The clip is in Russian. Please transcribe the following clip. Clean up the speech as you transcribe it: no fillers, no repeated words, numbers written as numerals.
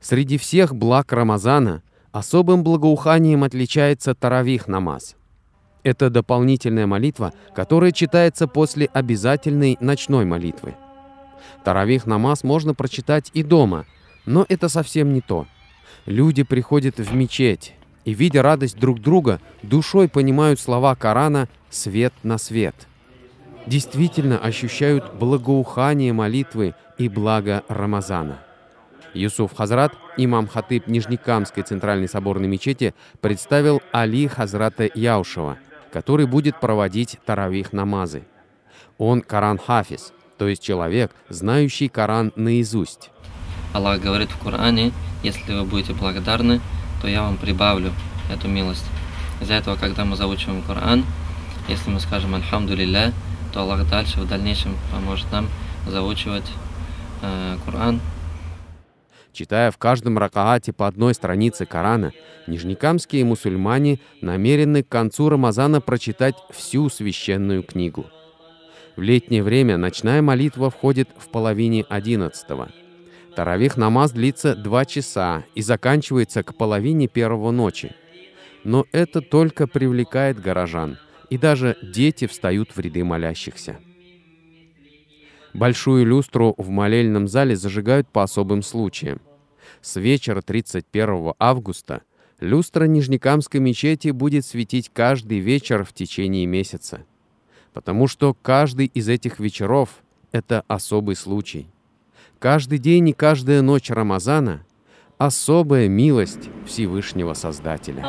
Среди всех благ Рамазана особым благоуханием отличается таравих намаз. Это дополнительная молитва, которая читается после обязательной ночной молитвы. Таравих намаз можно прочитать и дома, но это совсем не то. Люди приходят в мечеть и, видя радость друг друга, душой понимают слова Корана «свет на свет». Действительно ощущают благоухание молитвы и благо Рамазана. Юсуф Хазрат, имам хатыб Нижнекамской центральной соборной мечети, представил Али Хазрата Яушева, который будет проводить таравих намазы. Он Коран-хафиз, то есть человек, знающий Коран наизусть. Аллах говорит в Коране: если вы будете благодарны, то я вам прибавлю эту милость. Из-за этого, когда мы заучиваем Коран, если мы скажем «Альхамду лилля», то Аллах дальше, в дальнейшем поможет нам заучивать Коран. Читая в каждом ракаате по одной странице Корана, нижнекамские мусульмане намерены к концу Рамазана прочитать всю священную книгу. В летнее время ночная молитва входит в половине 11-го. Таравих намаз длится 2 часа и заканчивается к половине 1-го ночи. Но это только привлекает горожан, и даже дети встают в ряды молящихся. Большую люстру в молельном зале зажигают по особым случаям. С вечера 31 августа люстра Нижнекамской мечети будет светить каждый вечер в течение месяца, потому что каждый из этих вечеров — это особый случай. Каждый день и каждая ночь Рамазана — особая милость Всевышнего Создателя.